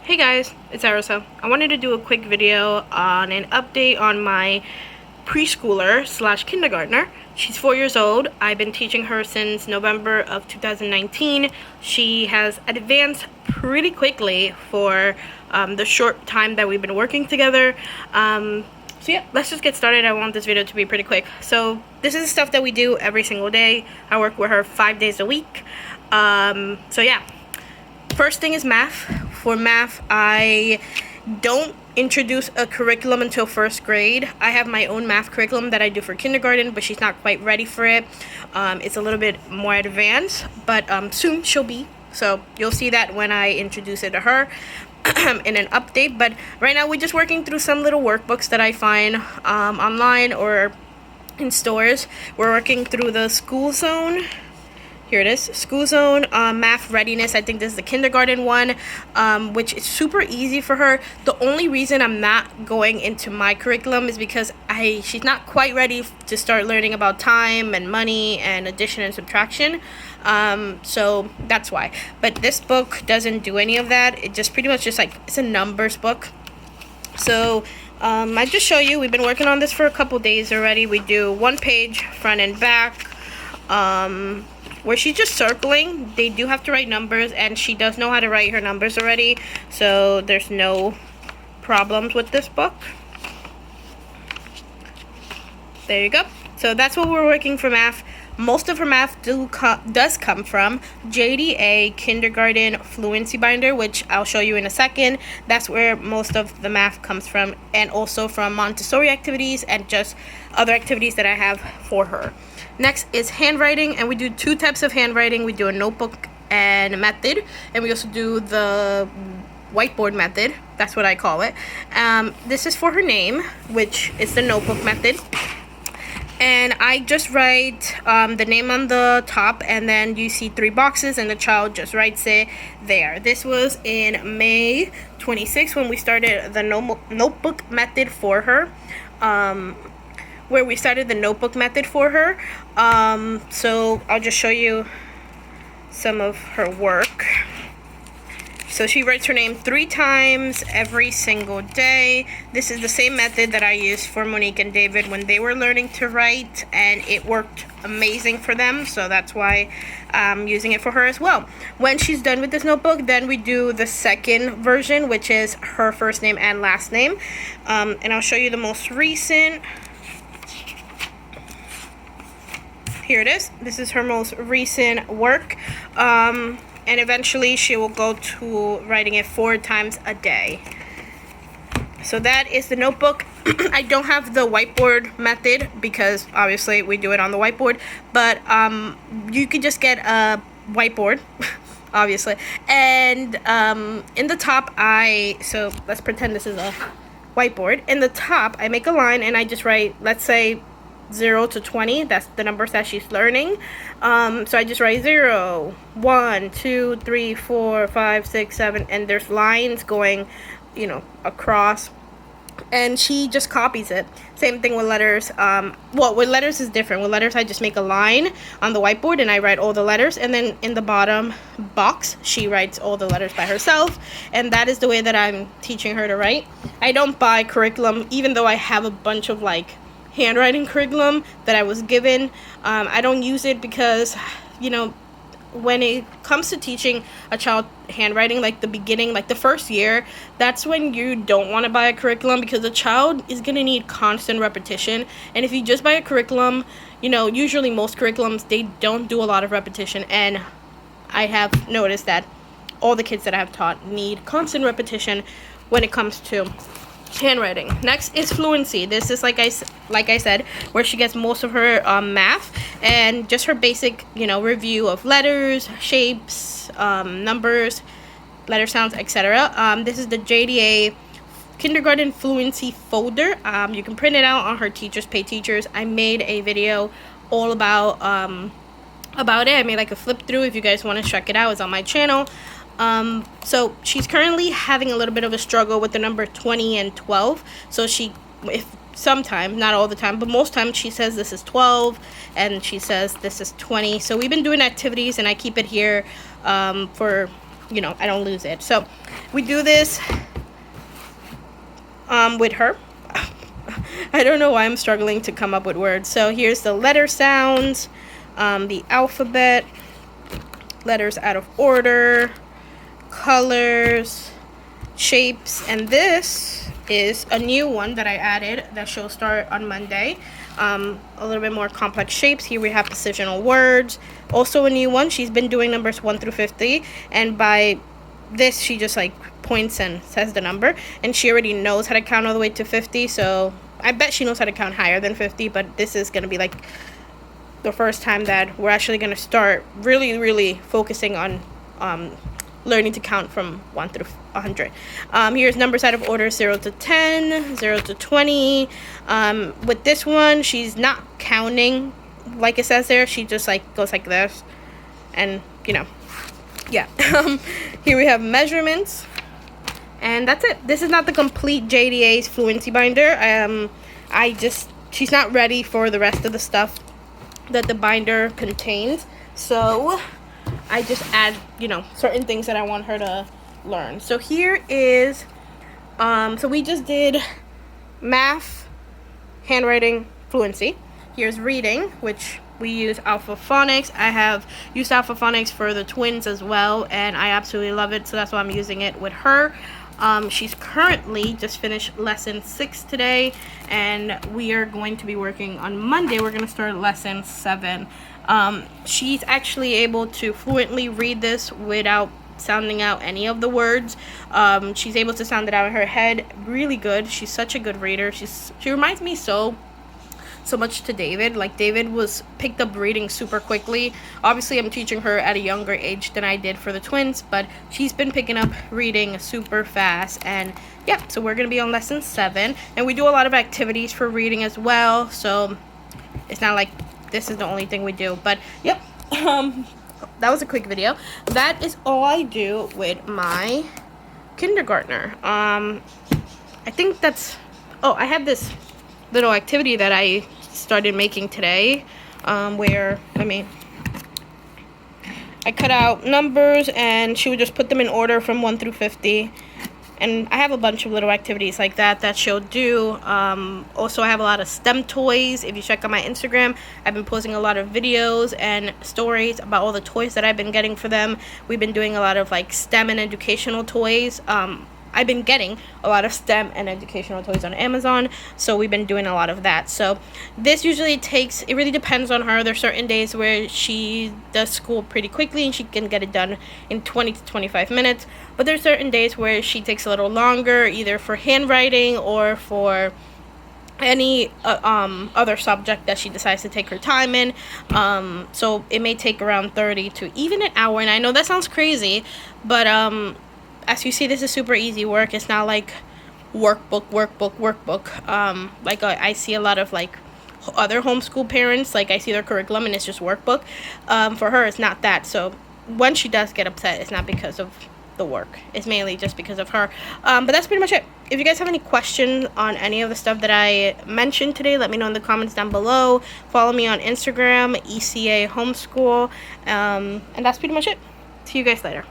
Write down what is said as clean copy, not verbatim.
Hey guys, it's Arisa. I wanted to do a quick video on an update on my preschooler slash kindergartner. She's 4 years old. I've been teaching her since November of 2019. She has advanced pretty quickly for the short time that we've been working together. So yeah, let's just get started. I want this video to be pretty quick. So this is the stuff that we do every single day. I work with her 5 days a week. So yeah, first thing is math. For math, I don't introduce a curriculum until first grade. I have my own math curriculum that I do for kindergarten, but she's not quite ready for it. It's a little bit more advanced, but soon she'll be. So you'll see that when I introduce it to her in an update. But right now we're just working through some little workbooks that I find online or in stores. We're working through the school zone. Here it is, School Zone Math Readiness. I think this is the kindergarten one, which is super easy for her. The only reason I'm not going into my curriculum is because she's not quite ready to start learning about time and money and addition and subtraction. So that's why. But this book doesn't do any of that. It just pretty much just like, it's a numbers book. So I just show you, we've been working on this for a couple days already. We do one page, front and back. Where she's just circling, they do have to write numbers, and she does know how to write her numbers already, so there's no problems with this book. There you go. So that's what we're working for math. Most of her math does come from JDA Kindergarten Fluency Binder, which I'll show you in a second. That's where most of the math comes from, and also from Montessori activities and just other activities that I have for her. Next is handwriting, and we do two types of handwriting. We do a notebook and method, and we also do the whiteboard method. That's what I call it. This is for her name, which is the notebook method. And I just write the name on the top, and then you see 3 boxes, and the child just writes it there. This was in May 26th when we started the notebook method for her. So I'll just show you some of her work. So she writes her name 3 times every single day. This is the same method that I used for Monique and David when they were learning to write, and it worked amazing for them, so that's why I'm using it for her as well. When she's done with this notebook, then we do the second version, which is her first name and last name. And I'll show you the most recent. Here it is. This is her most recent work. And eventually she will go to writing it 4 times a day. So that is the notebook. I don't have the whiteboard method because obviously we do it on the whiteboard, but you could just get a whiteboard, obviously. And in the top, so let's pretend this is a whiteboard. In the top, I make a line and I just write, let's say 0 to 20. That's the numbers that she's learning. So I just write 0, 1, 2, 3, 4, 5, 6, 7, and there's lines going, across, and she just copies it. Same thing with letters. Well, with letters is different. With letters, I just make a line on the whiteboard and I write all the letters, and then in the bottom box she writes all the letters by herself, and that is the way that I'm teaching her to write. I don't buy curriculum, even though I have a bunch of handwriting curriculum that I was given. I don't use it because, when it comes to teaching a child handwriting, the beginning, the first year, that's when you don't want to buy a curriculum, because the child is going to need constant repetition. And if you just buy a curriculum, usually most curriculums, they don't do a lot of repetition. And I have noticed that all the kids that I have taught need constant repetition when it comes to handwriting. Next is fluency. This is like I said, where she gets most of her math and just her basic review of letters, shapes, numbers, letter sounds, etc. This is the JDA Kindergarten Fluency folder. You can print it out on her Teachers Pay Teachers. I made a video all about it. I made a flip through. If you guys want to check it out, it's on my channel. So she's currently having a little bit of a struggle with the number 20 and 12. So sometimes, not all the time, but most times she says this is 12 and she says this is 20. So we've been doing activities, and I keep it here for you know, I don't lose it. So we do this with her. I don't know why I'm struggling to come up with words. So here's the letter sounds, the alphabet, letters out of order, colors, shapes, and this is a new one that I added that she'll start on Monday. A little bit more complex shapes. Here we have positional words. Also a new one. She's been doing numbers 1 through 50, and by this she just like points and says the number, and she already knows how to count all the way to 50, so I bet she knows how to count higher than 50, but this is going to be like the first time that we're actually going to start really focusing on learning to count from 1 through 100. Here's numbers out of order, 0 to 10, 0 to 20. With this one, she's not counting like it says there. She just like goes like this, and you know, yeah. Here we have measurements, and that's it. This is not the complete JDA's fluency binder. She's not ready for the rest of the stuff that the binder contains, so I just add, you know, certain things that I want her to learn. So here is, so we just did math, handwriting, fluency. Here's reading, which we use Alpha Phonics. I have used Alpha Phonics for the twins as well, and I absolutely love it, so that's why I'm using it with her. She's currently just finished lesson 6 today, and we are going to be working on Monday. We're going to start lesson 7. She's actually able to fluently read this without sounding out any of the words. She's able to sound it out in her head really good. She's such a good reader. She reminds me so much to David. Like, David was picked up reading super quickly. Obviously, I'm teaching her at a younger age than I did for the twins, but she's been picking up reading super fast. And yeah, so we're gonna be on lesson 7, and we do a lot of activities for reading as well, so it's not like this is the only thing we do. But yep, that was a quick video. That is all I do with my kindergartner. I think that's, oh, I have this little activity that I started making today, where I cut out numbers and she would just put them in order from 1 through 50, and I have a bunch of little activities like that she'll do. Also, I have a lot of STEM toys. If you check out my Instagram, I've been posting a lot of videos and stories about all the toys that I've been getting for them. We've been doing a lot of like STEM and educational toys. I've been getting a lot of STEM and educational toys on Amazon, so we've been doing a lot of that. So this usually takes, it really depends on her. There's certain days where she does school pretty quickly and she can get it done in 20 to 25 minutes, but there's certain days where she takes a little longer, either for handwriting or for any other subject that she decides to take her time in. So it may take around 30 to even an hour, and I know that sounds crazy, but as you see, this is super easy work. It's not like workbook. Like I see a lot of like other homeschool parents, like I see their curriculum and it's just workbook. For her, it's not that. So when she does get upset, it's not because of the work. It's mainly just because of her. But that's pretty much it. If you guys have any questions on any of the stuff that I mentioned today, let me know in the comments down below. Follow me on Instagram, ECA Homeschool. And that's pretty much it. See you guys later.